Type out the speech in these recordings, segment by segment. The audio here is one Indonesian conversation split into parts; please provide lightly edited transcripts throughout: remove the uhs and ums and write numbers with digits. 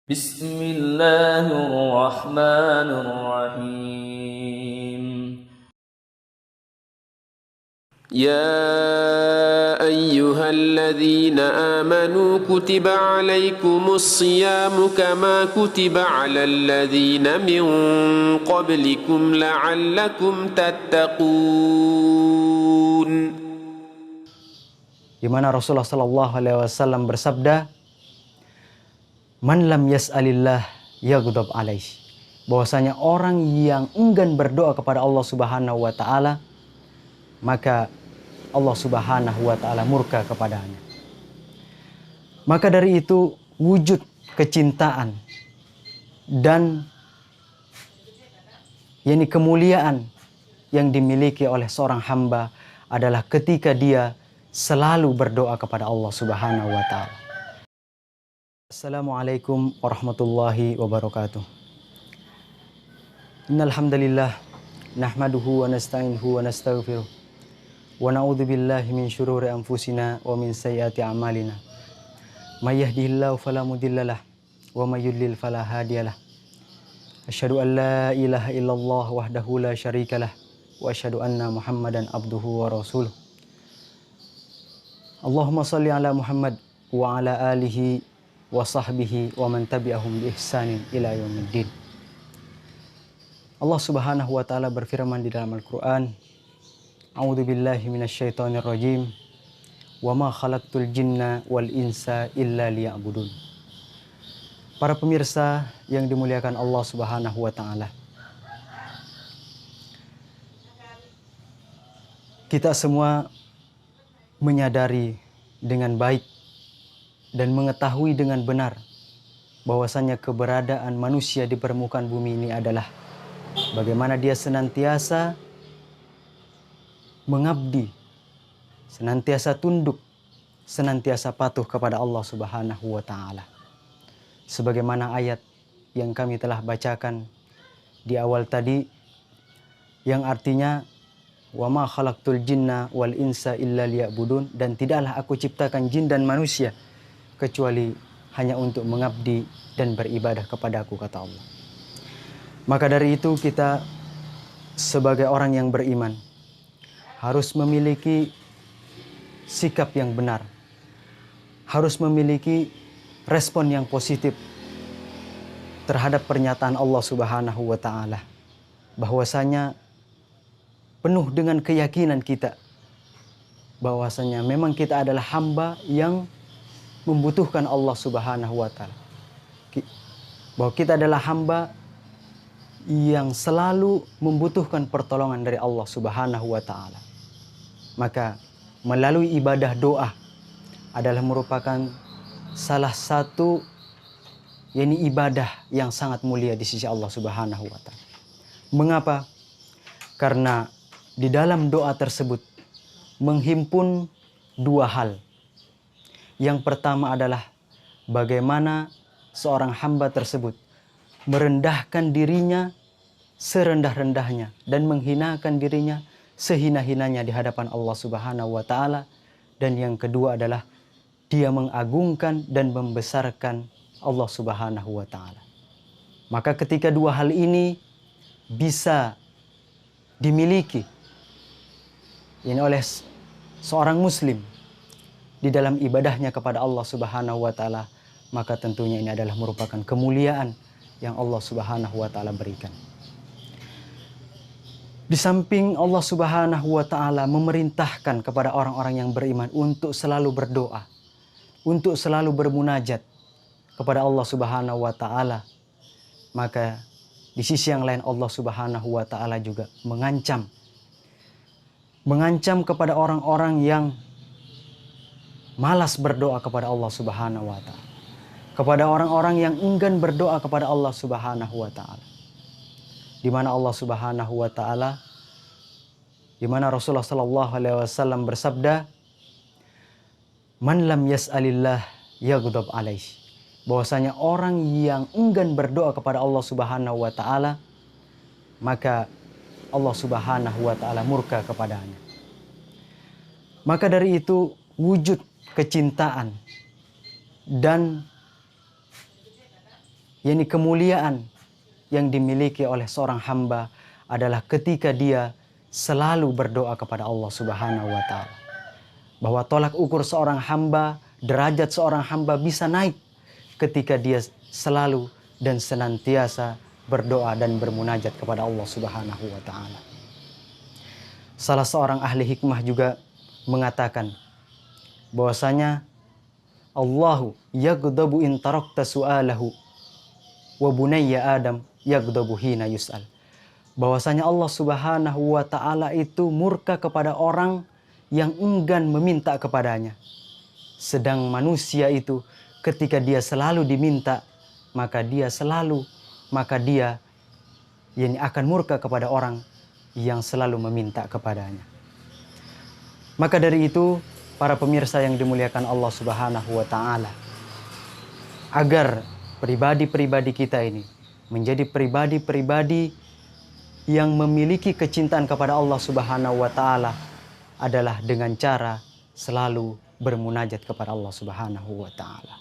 Bismillahirrahmanirrahim. يا أيها الذين آمنوا كتب عليكم الصيام كما كتب على الذين من قبلكم لعلكم تتقون. Di mana Rasulullah Shallallahu Alaihi Wasallam bersabda, "Man lam yas'alillah yaghdab alaih." Bahwasanya orang yang enggan berdoa kepada Allah Subhanahu Wa Taala, maka Allah Subhanahu Wa Taala murka kepadanya. Maka dari itu wujud kecintaan dan kemuliaan yang dimiliki oleh seorang hamba adalah ketika dia selalu berdoa kepada Allah Subhanahu wa taala. Assalamualaikum warahmatullahi wabarakatuh. Innal hamdalillah nahmaduhu wa nasta'inuhu wa nastaghfiruh wa na'udzu billahi min syururi anfusina wa min sayyiati a'malina. May yahdihillahu fala mudhillalah wa may yudlil fala hadiyalah. Asyhadu an la ilaha illallah wahdahu la syarikalah wa asyhadu anna Muhammadan abduhu wa rasuluh. Allahumma salli ala Muhammad wa ala alihi wa sahbihi wa man tabi'ahum bi ihsanin ila yaumiddin. Allah Subhanahu wa taala berfirman di dalam Al-Qur'an, A'udzu billahi minasyaitonir rajim. Wa ma khalaqtul jinna wal insa illa liya'budun. Para pemirsa yang dimuliakan Allah Subhanahu wa taala. Kita semua menyadari dengan baik dan mengetahui dengan benar bahwasanya keberadaan manusia di permukaan bumi ini adalah bagaimana dia senantiasa mengabdi, senantiasa tunduk, senantiasa patuh kepada Allah Subhanahu wa taala. Sebagaimana ayat yang kami telah bacakan di awal tadi, yang artinya wa ma khalaqtul jinna wal insa illa liya'budun, dan tidaklah aku ciptakan jin dan manusia kecuali hanya untuk mengabdi dan beribadah kepadaku, kata Allah. Maka dari itu kita sebagai orang yang beriman harus memiliki sikap yang benar, harus memiliki respon yang positif terhadap pernyataan Allah Subhanahu wa taala, bahwasanya penuh dengan keyakinan kita bahwasanya memang kita adalah hamba yang membutuhkan Allah Subhanahu wa taala. Bahwa kita adalah hamba yang selalu membutuhkan pertolongan dari Allah Subhanahu wa taala. Maka melalui ibadah doa adalah merupakan salah satu ibadah yang sangat mulia di sisi Allah Subhanahu wa taala. Mengapa? Karena di dalam doa tersebut menghimpun dua hal. Yang pertama adalah bagaimana seorang hamba tersebut merendahkan dirinya serendah-rendahnya dan menghinakan dirinya sehina-hinanya di hadapan Allah Subhanahu wa taala. Dan yang kedua adalah dia mengagungkan dan membesarkan Allah Subhanahu wa taala. Maka ketika dua hal ini bisa dimiliki oleh seorang muslim di dalam ibadahnya kepada Allah Subhanahu wa taala, maka tentunya ini adalah merupakan kemuliaan yang Allah Subhanahu wa taala berikan. Di samping Allah Subhanahu wa taala memerintahkan kepada orang-orang yang beriman untuk selalu berdoa, untuk selalu bermunajat kepada Allah Subhanahu wa taala, maka di sisi yang lain Allah Subhanahu wa taala juga mengancam kepada orang-orang yang malas berdoa kepada Allah Subhanahu wa taala, kepada orang-orang yang enggan berdoa kepada Allah Subhanahu wa taala. Di mana Allah Subhanahu wa taala, di mana Rasulullah Shallallahu alaihi wasallam bersabda, "Man lam yas'alillah yaghdab alaih." Bahwasanya orang yang enggan berdoa kepada Allah Subhanahu wa taala, maka Allah Subhanahu wa taala murka kepadanya. Maka dari itu wujud kecintaan dan yakni kemuliaan yang dimiliki oleh seorang hamba adalah ketika dia selalu berdoa kepada Allah Subhanahu wa taala. Bahwa tolak ukur seorang hamba, derajat seorang hamba bisa naik ketika dia selalu dan senantiasa berdoa dan bermunajat kepada Allah Subhanahu wa taala. Salah seorang ahli hikmah juga mengatakan bahwasanya Allahu yaghdabu in tarakta su'alahu wa bunayya Adam yaghdabu hina yus'al. Bahwasanya Allah Subhanahu wa taala itu murka kepada orang yang enggan meminta kepadanya. Sedang manusia itu ketika dia selalu diminta, maka dia yang akan murka kepada orang yang selalu meminta kepadanya. Maka dari itu, para pemirsa yang dimuliakan Allah Subhanahu wa taala, agar pribadi-pribadi kita ini menjadi pribadi-pribadi yang memiliki kecintaan kepada Allah Subhanahu wa taala adalah dengan cara selalu bermunajat kepada Allah Subhanahu wa taala.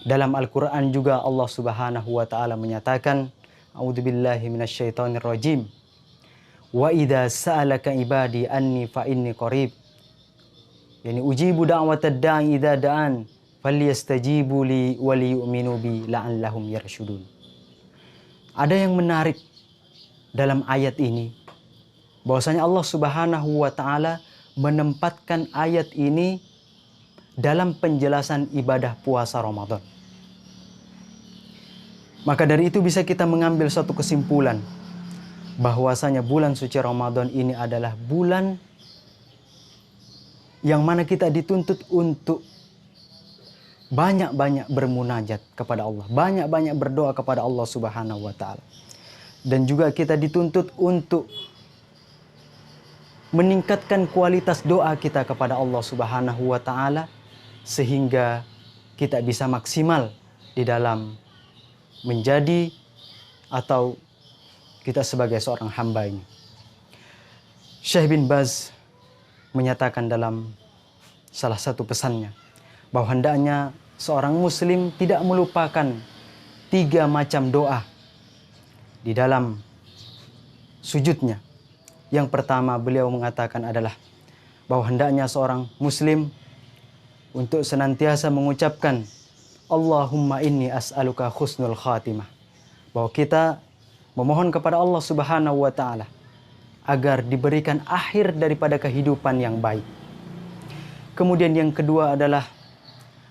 Dalam Al-Qur'an juga Allah Subhanahu wa taala menyatakan, A'udzubillahi minasyaitonirrajim. Wa idza sa'alaka ibadi anni fa inni qarib. Yani ujibu da'watad da'i idza da'an falyastajibu li wa liyu'minu bi la'allahum yarshudun. Ada yang menarik dalam ayat ini, bahwasanya Allah Subhanahu wa taala menempatkan ayat ini dalam penjelasan ibadah puasa Ramadan. Maka dari itu bisa kita mengambil suatu kesimpulan bahwasanya bulan suci Ramadan ini adalah bulan yang mana kita dituntut untuk banyak-banyak bermunajat kepada Allah, banyak-banyak berdoa kepada Allah Subhanahu wa taala. Dan juga kita dituntut untuk meningkatkan kualitas doa kita kepada Allah Subhanahu wa taala sehingga kita bisa maksimal di dalam menjadi atau kita sebagai seorang hamba ini. Syekh bin Baz menyatakan dalam salah satu pesannya bahwa hendaknya seorang muslim tidak melupakan 3 macam doa di dalam sujudnya. Yang pertama beliau mengatakan adalah bahwa hendaknya seorang muslim untuk senantiasa mengucapkan Allahumma inni as'aluka husnul khatimah. Bahwa kita memohon kepada Allah Subhanahu wa taala agar diberikan akhir daripada kehidupan yang baik. Kemudian yang kedua adalah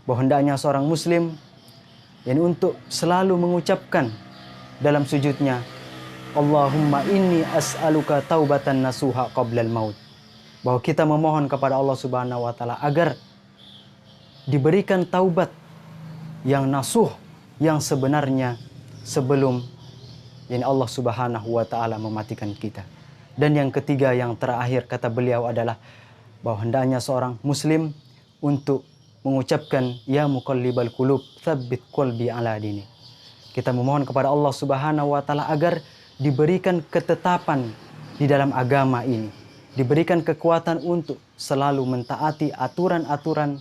bahwa hendaknya seorang muslim yang untuk selalu mengucapkan dalam sujudnya Allahumma inni as'aluka taubatan nasuha qablal maut. Bahwa kita memohon kepada Allah Subhanahu wa taala agar diberikan taubat yang nasuh, yang sebenarnya sebelum Allah Subhanahu wa taala mematikan kita. Dan yang ketiga yang terakhir kata beliau adalah bahwa hendaknya seorang muslim untuk mengucapkan ya muqallibal qulub tsabbit qalbi ala dini. Kita memohon kepada Allah Subhanahu wa taala agar diberikan ketetapan di dalam agama ini, diberikan kekuatan untuk selalu mentaati aturan-aturan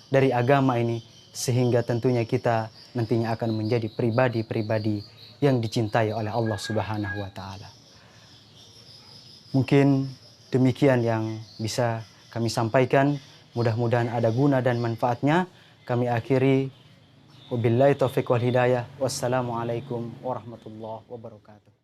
dari agama ini, sehingga tentunya kita nantinya akan menjadi pribadi-pribadi yang dicintai oleh Allah Subhanahu wa taala. Mungkin demikian yang bisa kami sampaikan. Mudah-mudahan ada guna dan manfaatnya. Kami akhiri wabillahi taufiq wal hidayah. Wassalamualaikum warahmatullahi wabarakatuh.